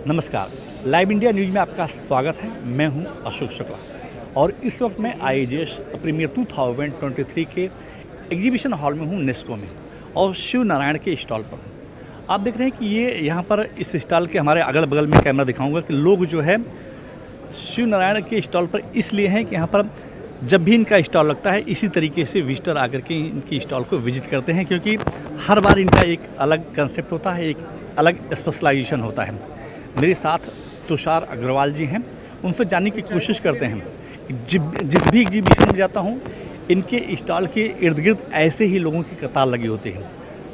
नमस्कार, live India news में आपका स्वागत है। मैं हूं अशोक शुक्ला और इस वक्त मैं IGS प्रीमियर 2023 के एग्जीबिशन हॉल में हूं, नेस्को में, और शिव नारायण के स्टॉल पर हूं। आप देख रहे हैं कि ये यहाँ पर इस स्टॉल के हमारे अगल बगल में कैमरा दिखाऊंगा कि लोग जो है शिव नारायण के स्टॉल पर इसलिए हैं कि यहाँ पर जब भी इनका स्टॉल लगता है इसी तरीके से विजिटर आकर के इनकी स्टॉल को विजिट करते हैं, क्योंकि हर बार इनका एक अलग कंसेप्ट होता है, एक अलग स्पेशलाइजेशन होता है। मेरे साथ तुषार अग्रवाल जी हैं, उनसे जानने की कोशिश करते हैं कि जिस भी एग्जीबिशन में जाता हूं, इनके स्टॉल के इर्द गिर्द ऐसे ही लोगों की कतार लगी होती है।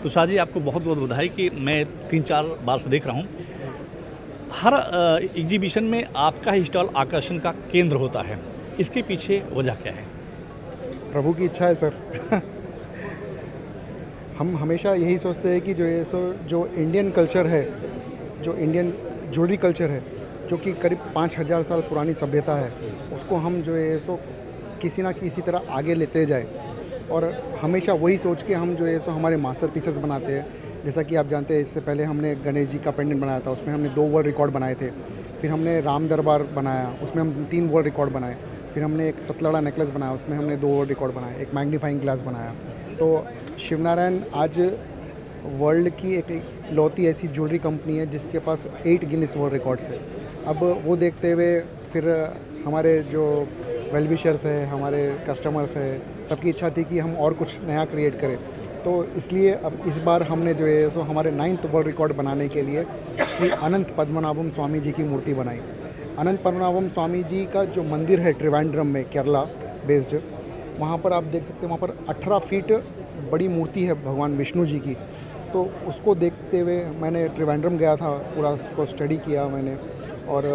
तुषार जी, आपको बहुत बहुत बधाई कि मैं 3-4 बार से देख रहा हूं, हर एग्जीबिशन में आपका ही स्टॉल आकर्षण का केंद्र होता है। इसके पीछे वजह क्या है? प्रभु की इच्छा है सर। हम हमेशा यही सोचते हैं कि जो इंडियन कल्चर है, जो इंडियन ज्वेलरी कल्चर है, जो कि करीब 5000 साल पुरानी सभ्यता है, उसको हम किसी ना किसी तरह आगे लेते जाए। और हमेशा वही सोच के हम हमारे मास्टर पीसेस बनाते हैं। जैसा कि आप जानते हैं, इससे पहले हमने गणेश जी का पेंडेंट बनाया था, उसमें हमने 2 वर्ल्ड रिकॉर्ड बनाए थे। फिर हमने राम दरबार बनाया, उसमें हम 3 वर्ल्ड रिकॉर्ड बनाए। फिर हमने एक सतलड़ा नेकलेस बनाया, उसमें हमने 2 वर्ल्ड रिकॉर्ड बनाए। एक मैग्नीफाइंग ग्लास बनाया। तो शिवनारायण आज वर्ल्ड की एक लौती ऐसी ज्वेलरी कंपनी है जिसके पास 8 गिनीज वर्ल्ड रिकॉर्ड्स है। अब वो देखते हुए फिर हमारे जो वेल विशर्स है, हमारे कस्टमर्स है, सबकी इच्छा थी कि हम और कुछ नया क्रिएट करें। तो इसलिए अब इस बार हमने हमारे 9th वर्ल्ड रिकॉर्ड बनाने के लिए श्री अनंत पद्मनाभम स्वामी जी की मूर्ति बनाई। अनंत पद्मनाभम स्वामी जी का जो मंदिर है त्रिवेंद्रम में, केरला बेस्ड, वहाँ पर आप देख सकते हैं, वहाँ पर 18 फीट बड़ी मूर्ति है भगवान विष्णु जी की। तो उसको देखते हुए मैंने त्रिवेंद्रम गया था, पूरा उसको स्टडी किया मैंने। और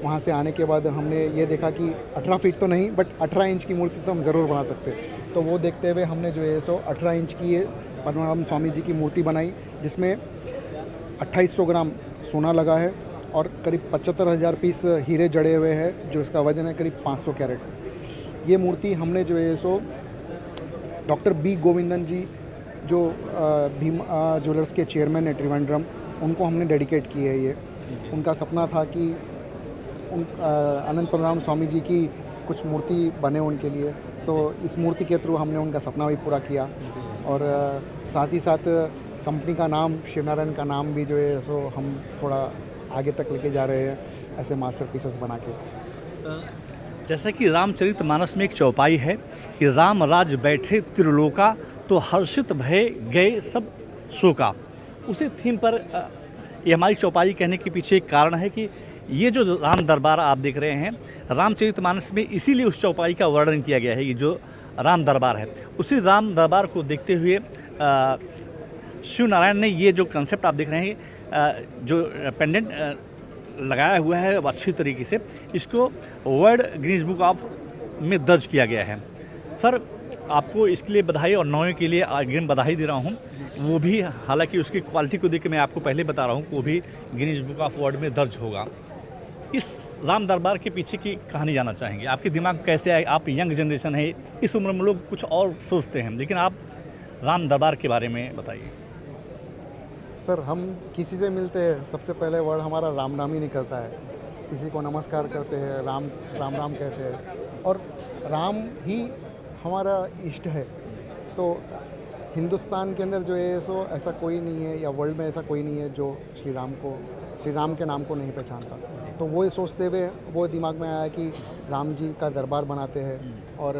वहाँ से आने के बाद हमने ये देखा कि 18 फीट तो नहीं, बट 18 इंच की मूर्ति तो हम ज़रूर बना सकते। तो वो देखते हुए हमने 18 इंच की पद्मनाभम स्वामी जी की मूर्ति बनाई, जिसमें 2800 ग्राम सोना लगा है और करीब 75,000 पीस हीरे जड़े हुए हैं, जो इसका वजन है करीब 500 कैरेट। ये मूर्ति हमने डॉक्टर बी गोविंदन जी, जो भीम ज्वेलर्स के चेयरमैन है त्रिवेंद्रम, उनको हमने डेडिकेट की है। ये उनका सपना था कि अनंत पद्मनाभम स्वामी जी की कुछ मूर्ति बने उनके लिए। तो इस मूर्ति के थ्रू हमने उनका सपना भी पूरा किया। और साथ ही साथ कंपनी का नाम, शिवनारायण का नाम भी हम थोड़ा आगे तक लेके जा रहे हैं, ऐसे मास्टर पीसेस बना के। जैसा कि रामचरितमानस में एक चौपाई है कि राम राज बैठे त्रिलोका, तो हर्षित भय गए सब शोका। उसी थीम पर ये हमारी चौपाई कहने के पीछे एक कारण है कि ये जो राम दरबार आप देख रहे हैं, रामचरितमानस में इसीलिए उस चौपाई का वर्णन किया गया है कि जो राम दरबार है, उसी राम दरबार को देखते हुए शिव नारायण ने ये जो कंसेप्ट आप देख रहे हैं, जो पेंडेंट लगाया हुआ है अच्छी तरीके से, इसको वर्ल्ड गिनीज बुक ऑफ में दर्ज किया गया है। सर, आपको इसके लिए बधाई, और नौवें के लिए अगेन बधाई दे रहा हूँ। वो भी हालांकि उसकी क्वालिटी को देख के मैं आपको पहले बता रहा हूँ कि वो भी गिनीज बुक ऑफ वर्ल्ड में दर्ज होगा। इस राम दरबार के पीछे की कहानी जानना चाहेंगे। आपके दिमाग कैसे आए? आप यंग जनरेशन है, इस उम्र में लोग कुछ और सोचते हैं, लेकिन आप राम दरबार के बारे में बताइए। सर, हम किसी से मिलते हैं, सबसे पहले वर्ड हमारा राम नाम ही निकलता है। किसी को नमस्कार करते हैं, राम राम राम कहते हैं, और राम ही हमारा इष्ट है। तो हिंदुस्तान के अंदर ऐसा कोई नहीं है, या वर्ल्ड में ऐसा कोई नहीं है जो श्री राम के नाम को नहीं पहचानता। तो वो सोचते हुए वो दिमाग में आया कि राम जी का दरबार बनाते हैं, और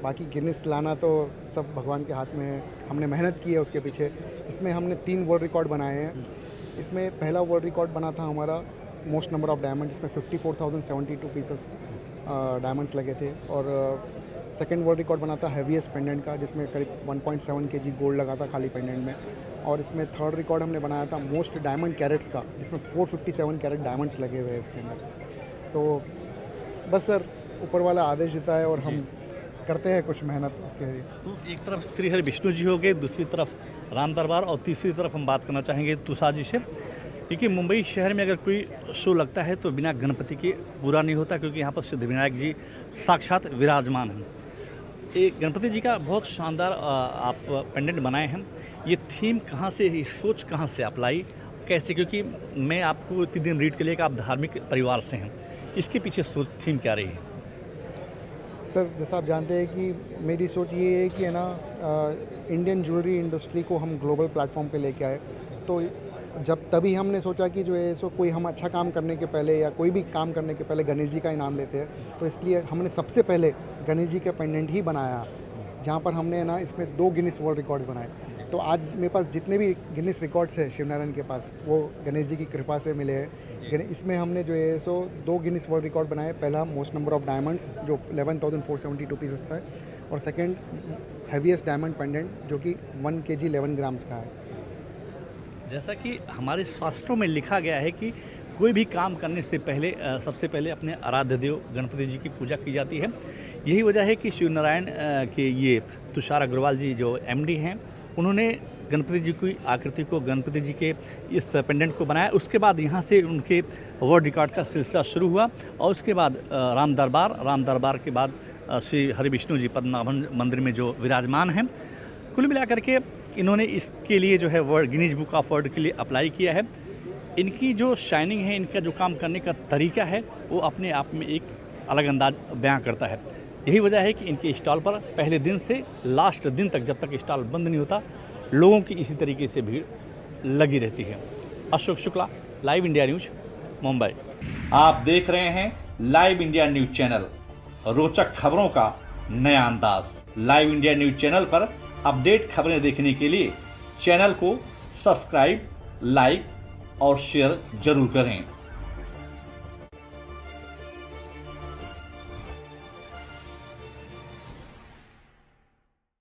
बाकी गिनीज लाना तो सब भगवान के हाथ में है। हमने मेहनत की है उसके पीछे। इसमें हमने 3 वर्ल्ड रिकॉर्ड बनाए हैं। इसमें पहला वर्ल्ड रिकॉर्ड बना था हमारा मोस्ट नंबर ऑफ डायमंड, जिसमें 54,072 पीसेस डायमंड्स लगे थे। और सेकेंड वर्ल्ड रिकॉर्ड बना था हैवीएस्ट पेंडेंट का, जिसमें करीब 1.7 kg गोल्ड लगा था खाली पेंडेंट में। और इसमें थर्ड रिकॉर्ड हमने बनाया था मोस्ट डायमंड कैरेट्स का, जिसमें 457 कैरेट डायमंड्स लगे हुए हैं इसके अंदर। तो बस सर, ऊपर वाला आदेश देता है और हम करते हैं कुछ मेहनत उसके लिए। तो एक तरफ श्री हरि विष्णु जी हो गए, दूसरी तरफ राम दरबार, और तीसरी तरफ हम बात करना चाहेंगे तुषार जी से, क्योंकि मुंबई शहर में अगर कोई शो लगता है तो बिना गणपति के पूरा नहीं होता, क्योंकि यहाँ पर सिद्धिविनायक जी साक्षात विराजमान हैं। एक गणपति जी का बहुत शानदार आप पेंडेंट बनाए हैं। ये थीम कहाँ से, ये सोच कहाँ से आप लाई, कैसे, क्योंकि मैं आपको इतने दिन रीड कर लिया कि आप धार्मिक परिवार से हैं, इसके पीछे सोच थीम क्या रही है? सर जैसा आप जानते हैं कि मेरी सोच ये है कि है ना, इंडियन ज्वेलरी इंडस्ट्री को हम ग्लोबल प्लेटफॉर्म पे लेके आए। तो जब तभी हमने सोचा कि जो है सो कोई हम अच्छा काम करने के पहले या कोई भी काम करने के पहले गणेश जी का ही नाम लेते हैं। तो इसलिए हमने सबसे पहले गणेश जी का पेंडेंट ही बनाया, जहाँ पर हमने ना इसमें 2 गिनीज वर्ल्ड रिकॉर्ड्स बनाए। तो आज मेरे पास जितने भी गिनीज रिकॉर्ड्स है शिवनारायण के पास, वो गणेश जी की कृपा से मिले हैं। इसमें हमने जो है सो 2 गिनीज वर्ल्ड रिकॉर्ड बनाए। पहला मोस्ट नंबर ऑफ डायमंड्स जो 11,472 पीसेस था, और सेकंड हैवीएस्ट डायमंड पेंडेंट जो कि 1 kg 11 ग्राम्स का है। जैसा कि हमारे शास्त्रों में लिखा गया है कि कोई भी काम करने से पहले सबसे पहले अपने आराध्य देव गणपति जी की पूजा की जाती है। यही वजह है कि शिवनारायण के ये तुषार अग्रवाल जी जो एमडी हैं, उन्होंने गणपति जी की आकृति को, गणपति जी के इस पेंडेंट को बनाया। उसके बाद यहाँ से उनके वर्ल्ड रिकॉर्ड का सिलसिला शुरू हुआ, और उसके बाद राम दरबार के बाद श्री हरि विष्णु जी पद्मनाभन मंदिर में जो विराजमान हैं। कुल मिलाकर के इन्होंने इसके लिए जो है world Guinness book of world के लिए अप्लाई किया है। इनकी जो शाइनिंग है, इनका जो काम करने का तरीका है, वो अपने आप में एक अलग अंदाज बयां करता है। यही वजह है कि इनके स्टॉल पर पहले दिन से लास्ट दिन तक, जब तक स्टॉल बंद नहीं होता, लोगों की इसी तरीके से भीड़ लगी रहती है। Ashok Shukla, live India news, Mumbai. आप देख रहे हैं लाइव इंडिया न्यूज चैनल, रोचक खबरों का नया अंदाज। लाइव इंडिया न्यूज चैनल पर अपडेट खबरें देखने के लिए चैनल को सब्सक्राइब, लाइक और शेयर जरूर करें।